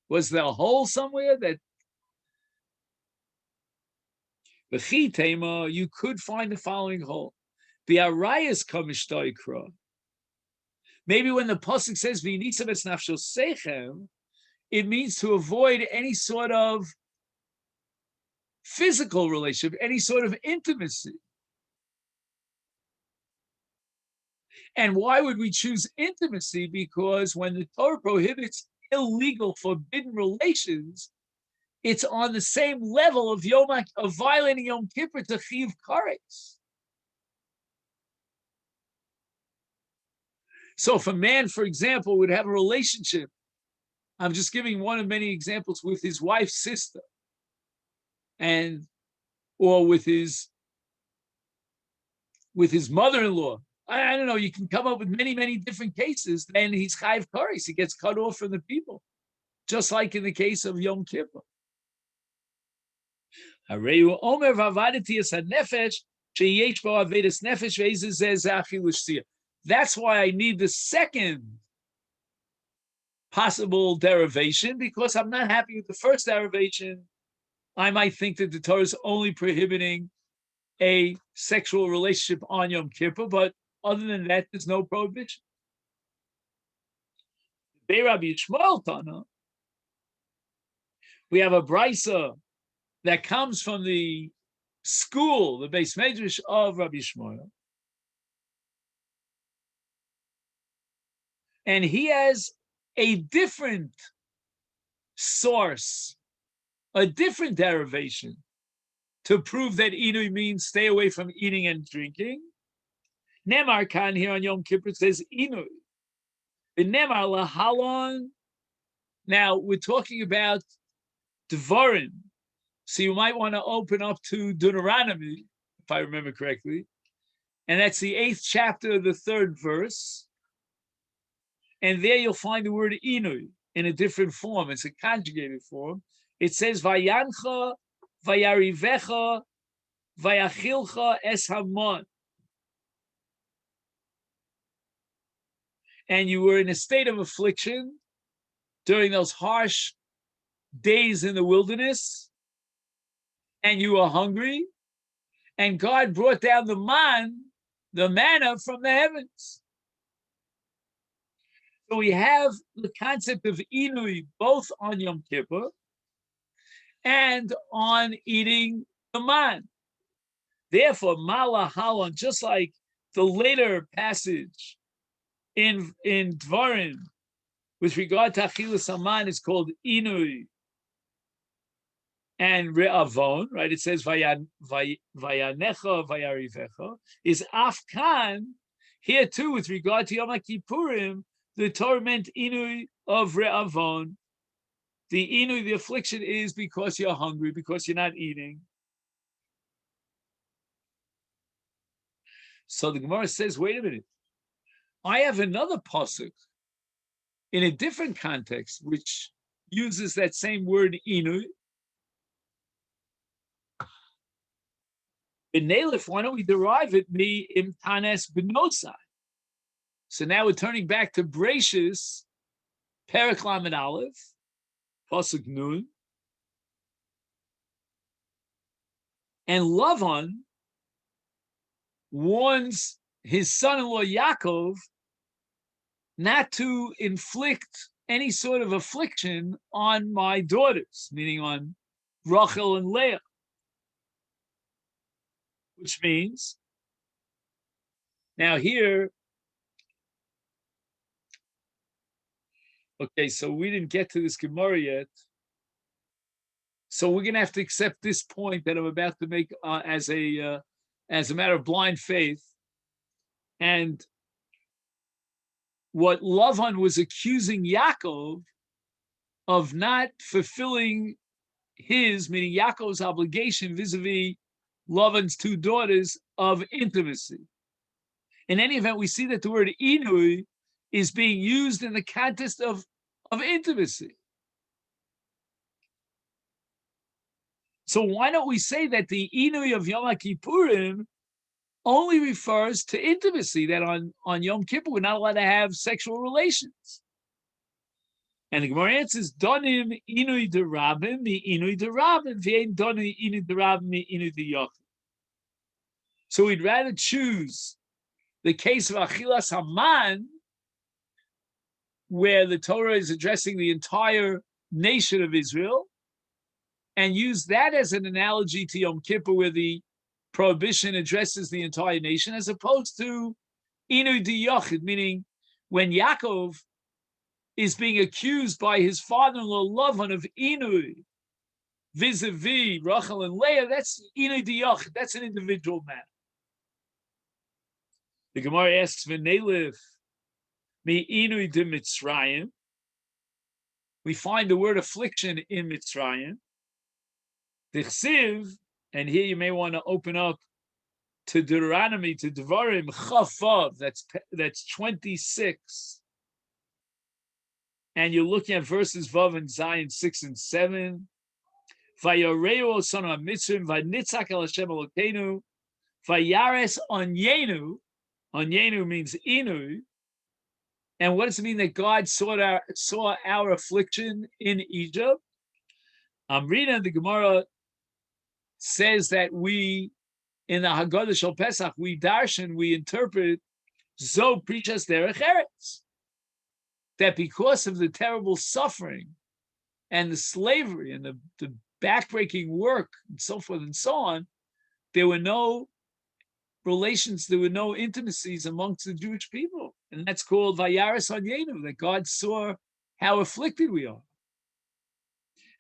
Was there a hole somewhere that you could find the following hole? Maybe when the pasuk says it means to avoid any sort of physical relationship, any sort of intimacy. And why would we choose intimacy? Because when the Torah prohibits illegal, forbidden relations, it's on the same level of violating Yom Kippur to chiv kares. So if a man, for example, would have a relationship, I'm just giving one of many examples, with his wife's sister, or with his mother-in-law. I don't know, you can come up with many, many different cases, then he's chayiv kares. He gets cut off from the people, just like in the case of Yom Kippur. That's why I need the second possible derivation, because I'm not happy with the first derivation. I might think that the Torah is only prohibiting a sexual relationship on Yom Kippur, but other than that, there's no prohibition. Rabbi Yishmael Tana, we have a brisa that comes from the school, the Beis Medrash of Rabbi Yishmael, and he has a different source, a different derivation to prove that Inui means stay away from eating and drinking. Nemar Khan here on Yom Kippur says Inui. The Nemar Lahalon. Now we're talking about Devarim, so you might want to open up to Deuteronomy, if I remember correctly, and that's the 8th chapter, the 3rd verse. And there you'll find the word Inui in a different form. It's a conjugated form. It says Vayancha, Vayarivecha, Vayachilcha es Hamon. And you were in a state of affliction during those harsh days in the wilderness, and you were hungry, and God brought down the manna from the heavens. So we have the concept of Inui both on Yom Kippur and on eating the man. Therefore, Mala Halon, just like the later passage in Dvarim with regard to Achilas Haman, is called Inui and Re'avon, right? It says Vayanecha, Vayarivecha, is Afkan. Here too, with regard to Yom Kippurim, the Torah meant Inui of Re'avon. The Inui, the affliction, is because you're hungry, because you're not eating. So the Gemara says, wait a minute. I have another pasuk in a different context, which uses that same word Inui. In Nalef, why don't we derive it mi imtanes benosai? So now we're turning back to Bereshis, Perek Lamed Aleph, pasuk Nun, and Lavan warns his son-in-law Yaakov not to inflict any sort of affliction on my daughters, meaning on Rachel and Leah, which means, now here, okay, so we didn't get to this Gemara yet, so we're going to have to accept this point that I'm about to make as a matter of blind faith. And what Lavan was accusing Yaakov of not fulfilling his, meaning Yaakov's obligation vis-a-vis Lavan's two daughters, of intimacy. In any event, we see that the word Inui is being used in the context of intimacy. So why don't we say that the Inui of Yom Kippurim only refers to intimacy, that on Yom Kippur we're not allowed to have sexual relations. And the Gemara answers, Donim inui derabim mi inui derabim, v'ein donim inui derabim mi inui deyochid. So we'd rather choose the case of Achilas Haman, where the Torah is addressing the entire nation of Israel, and use that as an analogy to Yom Kippur, where the prohibition addresses the entire nation, as opposed to Inui Diyochid, meaning when Yaakov is being accused by his father-in-law Lavan of Inui, vis-a-vis Rachel and Leah, that's Inui Diyochid, that's an individual matter. The Gemara asks, V'nelif mi Inui de Mitzrayim. We find the word affliction in Mitzrayim. Dichsiv, and here you may want to open up to Deuteronomy, to Devarim, Chafav, that's 26. And you're looking at verses Vav and Zayin 6 and 7. Vayareu son of Mitzrim, Vaynitzak el Hashem Elokeinu, Vayares Onyenu. Onyenu means Inu. And what does it mean that God saw our affliction in Egypt? I'm reading the Gemara says that we, in the Haggadah Shel Pesach, we darshan, we interpret Zo Prichas Derech Eretz, that because of the terrible suffering and the slavery and the backbreaking work and so forth and so on, there were no relations, there were no intimacies amongst the Jewish people. And that's called Vayaris Onyenu, that God saw how afflicted we are.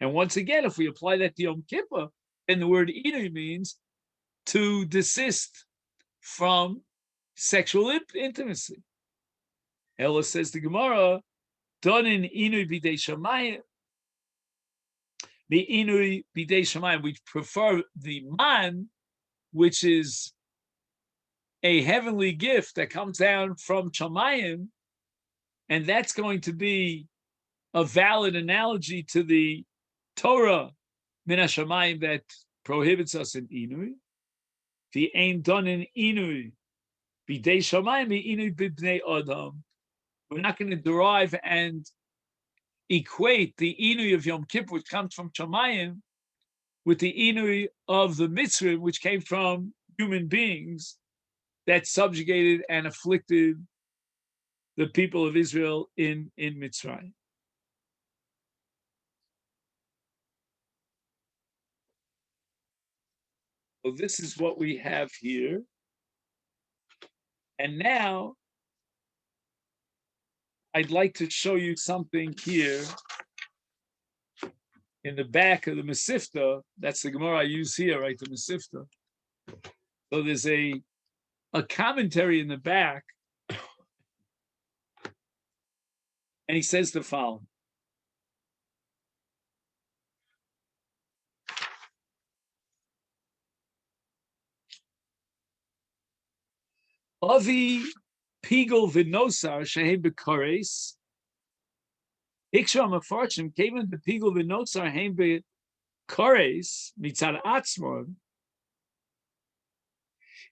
And once again, if we apply that to Yom Kippur, then the word Inu means to desist from sexual intimacy. Ella says the Gemara, Donin Inu Bidei Shamayim, the Inu Bidei Shamayim, we prefer the man, which is a heavenly gift that comes down from Shamayim, and that's going to be a valid analogy to the Torah Min HaShamayim that prohibits us in Inui. The Ein Don in Inui Bidei Shamayim Inui Bibnei Adam. We're not going to derive and equate the Inui of Yom Kippur, which comes from Shamayim, with the Inui of the Mitzrim, which came from human beings that subjugated and afflicted the people of Israel in Mitzrayim. So this is what we have here. And now I'd like to show you something here in the back of the Masifta. That's the Gemara I use here, right? The Masifta. So there's a commentary in the back, and he says the following. Avi Pigel Vinosar Shehem Bekores. Iksha Mafarchim came into Pigel Vinosar Heim Bekores Mitzad Atzmon.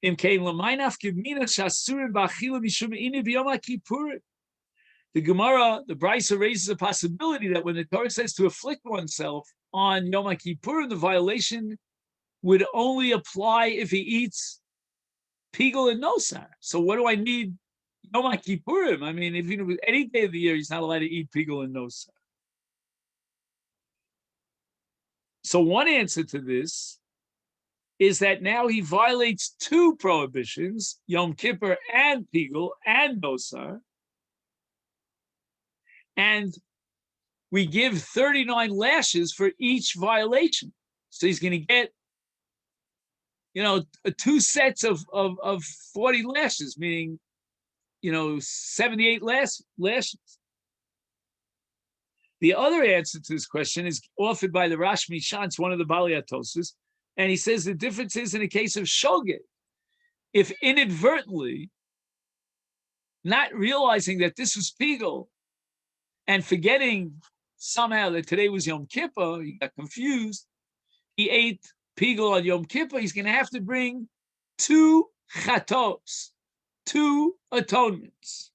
Im Kein Lamainaf Gimina Shasurim Bachila Mishum Ini Biyom Kippurim. The Gemara, the Brisa raises a possibility that when the Torah says to afflict oneself on Yom Kippur, the violation would only apply if he eats Pigel and Nosar. So what do I need Yom Kippurim? I mean, if any day of the year, he's not allowed to eat Pigel and Nosar. So one answer to this is that now he violates two prohibitions, Yom Kippur and Pigel and Nosar, and we give 39 lashes for each violation. So he's going to get, 2 sets of 40 lashes, meaning, 78 lashes. The other answer to this question is offered by the Rash Mishans, one of the Baliatosis, and he says the difference is in a case of shogeg. If inadvertently, not realizing that this was Pigel, and forgetting somehow that today was Yom Kippur, he got confused, he ate Pigel on Yom Kippur, he's going to have to bring 2 chatos, 2 atonements.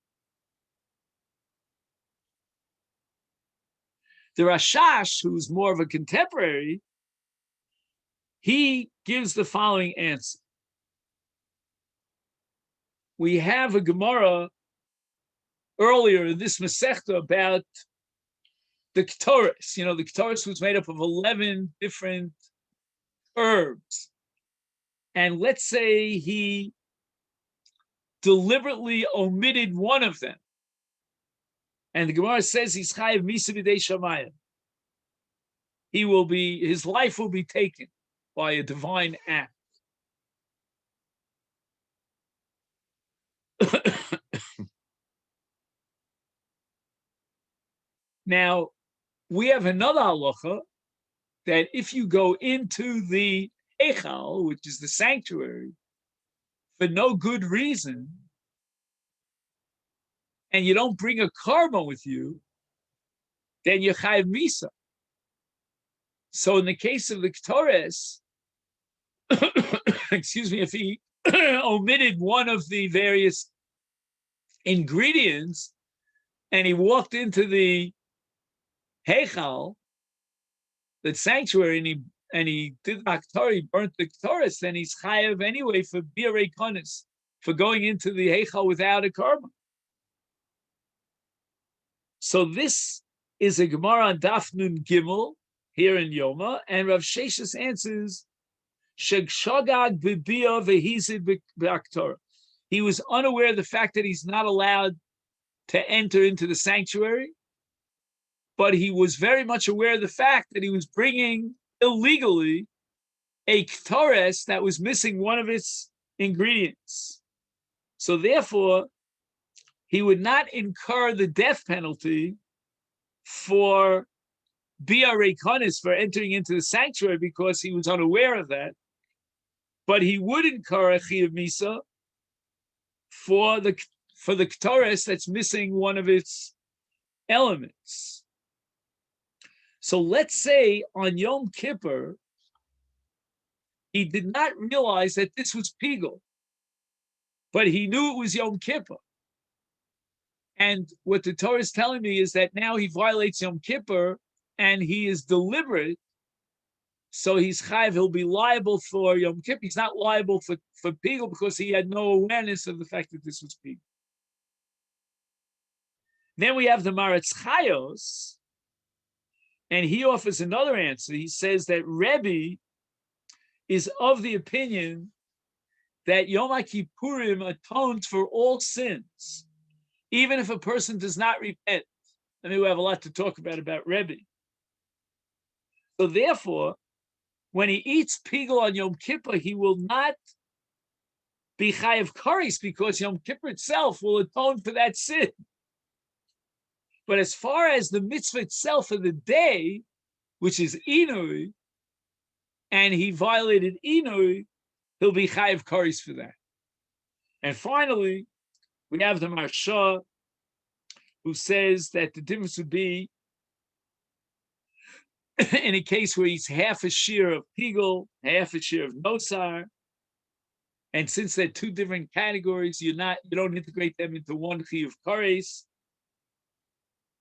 The Rashash, who's more of a contemporary, he gives the following answer. We have a Gemara earlier in this Masechta about the Ketores. You know, the Ketores was made up of 11 different herbs. And let's say he deliberately omitted one of them. And the Gemara says he's chayiv misa b'dei shamayim. His life will be taken by a divine act. Now, we have another halacha that if you go into the Eichal, which is the sanctuary, for no good reason, and you don't bring a carbon with you, then you're chayiv misa. So in the case of the Ketores, excuse me, if he omitted one of the various ingredients and he walked into the Heichal, the sanctuary, and he did the Haktor, he burnt the Ketores, then he's chayav anyway for Biarei Konis, for going into the Heichal without a carbon. So this is a Gemara on Daf Nun Gimel here in Yoma, and Rav Sheshes answers, Shegshagag b'bia v'hizid b'aktor. He was unaware of the fact that he's not allowed to enter into the sanctuary, but he was very much aware of the fact that he was bringing illegally a Ketores that was missing one of its ingredients. So therefore, he would not incur the death penalty for Biarei Konis, for entering into the sanctuary, because he was unaware of that. But he would incur a Chiyuv Misa for the Ketores that's missing one of its elements. So let's say on Yom Kippur, he did not realize that this was Pigul, but he knew it was Yom Kippur. And what the Torah is telling me is that now he violates Yom Kippur and he is deliberate. So he's chayiv, he'll be liable for Yom Kippur. He's not liable for Pigul because he had no awareness of the fact that this was Pigul. Then we have the Maretz Chayos, and he offers another answer. He says that Rebbe is of the opinion that Yom Kippurim atones for all sins, even if a person does not repent. I mean, we have a lot to talk about Rebbe. So therefore, when he eats pigul on Yom Kippur, he will not be chayav karis because Yom Kippur itself will atone for that sin. But as far as the mitzvah itself of the day, which is inui, and he violated inui, he'll be chayav karis for that. And finally, we have the Marsha, who says that the difference would be in a case where he's half a shear of pigul, half a shear of nosar, and since they're two different categories, you don't integrate them into one chiyuv kares.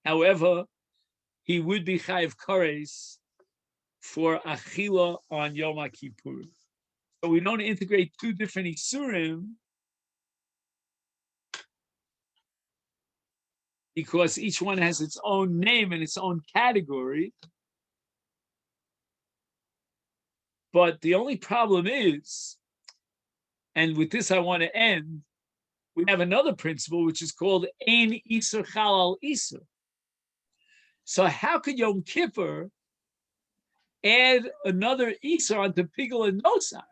However, he would be chayiv kares for achila on Yom Kippur. So we don't integrate two different isurim because each one has its own name and its own category. But the only problem is, and with this I want to end, we have another principle which is called Ein Isur Chalal Isur. So how could Yom Kippur add another Isur onto Pigul and Nosar?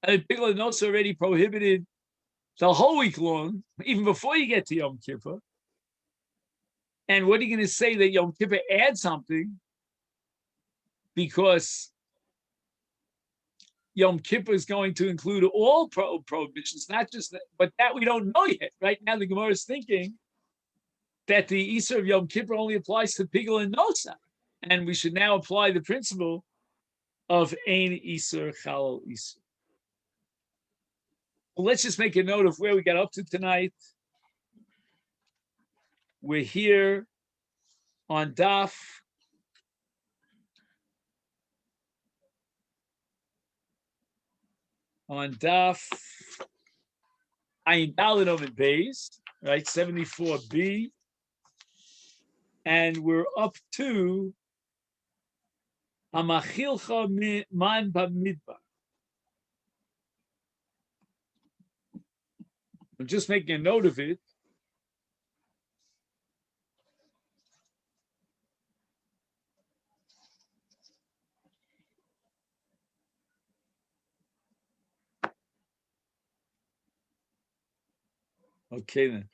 Pigul and Nosar already prohibited the whole week long, even before you get to Yom Kippur. And what are you going to say that Yom Kippur adds something? Because Yom Kippur is going to include all prohibitions, not just that, but that we don't know yet. Right now, the Gemara is thinking that the Isur of Yom Kippur only applies to Pigul and Nosar. And we should now apply the principle of Ein Isur Chalal Isur. Well, let's just make a note of where we got up to tonight. We're here on Daf Ayin Daled Amud Beis, right? 74b, and we're up to Hamachilcha Man Bamidbar. I'm just making a note of it. Okay then.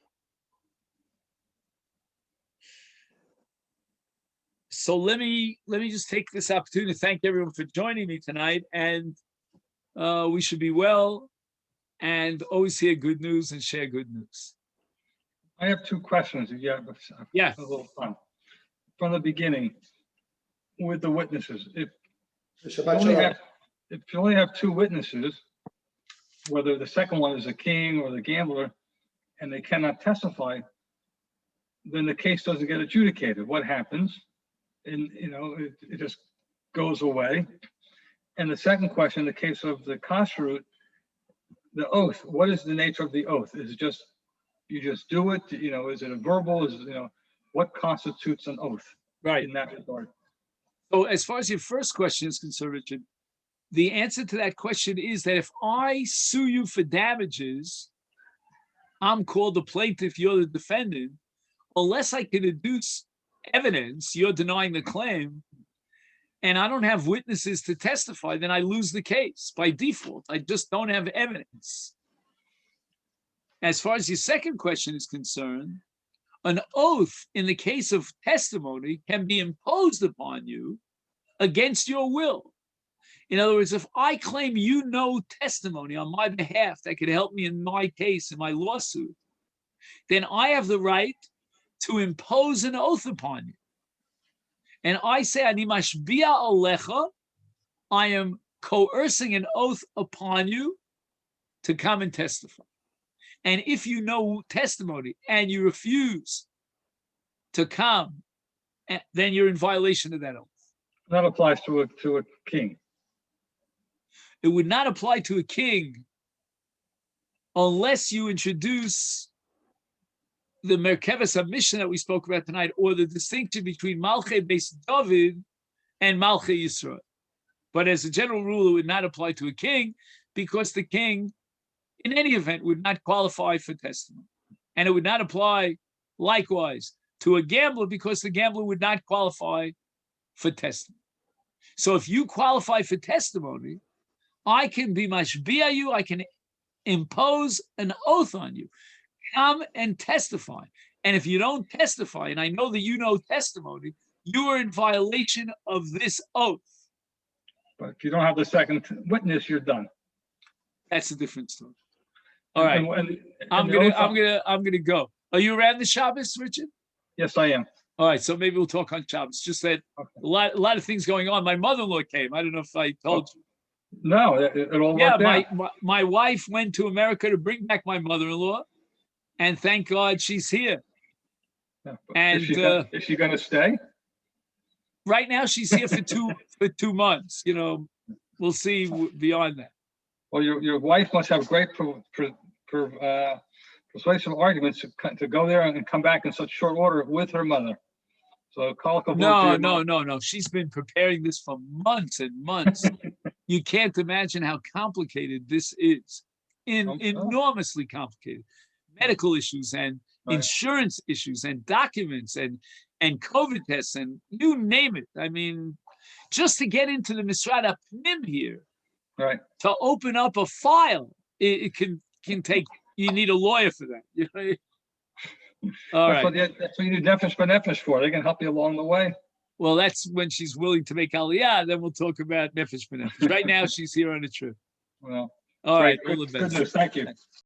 So let me just take this opportunity to thank everyone for joining me tonight, and we should be well and always hear good news and share good news. I have two questions. Yeah. A little fun. From the beginning, with the witnesses, if you only have two witnesses, whether the second one is a king or the gambler, and they cannot testify, then the case doesn't get adjudicated. What happens? And it just goes away. And the second question, in the case of the kashrut, the oath, what is the nature of the oath? Is it just you just do it? Is it a verbal? What constitutes an oath? Right. In that regard. So as far as your first question is concerned, Richard, the answer to that question is that if I sue you for damages, I'm called the plaintiff, you're the defendant. Unless I can deduce evidence, you're denying the claim, and I don't have witnesses to testify, then I lose the case by default. I just don't have evidence. As far as your second question is concerned, an oath in the case of testimony can be imposed upon you against your will. In other words, if I claim testimony on my behalf that could help me in my case, in my lawsuit, then I have the right to impose an oath upon you. And I say, Ani mashbia alecha, I am coercing an oath upon you to come and testify. And if you know testimony and you refuse to come, then you're in violation of that oath. That applies to a king. It would not apply to a king unless you introduce the Merkevas HaMishnah that we spoke about tonight, or the distinction between Malchei Beis David and Malchei Yisrael. But as a general rule, it would not apply to a king, because the king, in any event, would not qualify for testimony. And it would not apply, likewise, to a gambler, because the gambler would not qualify for testimony. So if you qualify for testimony, I can be mashbia you, I can impose an oath on you. Come and testify. And if you don't testify, and I know that you know testimony, you are in violation of this oath. But if you don't have the second witness, you're done. That's a different story. All right. I'm gonna go. Are you around the Shabbos, Richard? Yes, I am. All right, so maybe we'll talk on Shabbos. Just that a lot of things going on. My mother-in-law came. I don't know if I told you. No, it all worked out. My wife went to America to bring back my mother-in-law, and thank God she's here. Yeah, and is she going to stay? Right now, she's here for 2 months. We'll see beyond that. Well, your wife must have great persuasive arguments to go there and come back in such short order with her mother. So No. She's been preparing this for months and months. You can't imagine how complicated this is. Enormously complicated. Medical issues and insurance issues and documents and COVID tests and you name it. I mean, just to get into the Misrad HaPnim here, to open up a file, it can take. You need a lawyer for that. All right. That's what you need nefesh b'nefesh for. They can help you along the way. Well, that's when she's willing to make aliyah. Then we'll talk about nefesh b'nefesh. Right now, she's here on a trip. Well, all right. Good news. Thank you.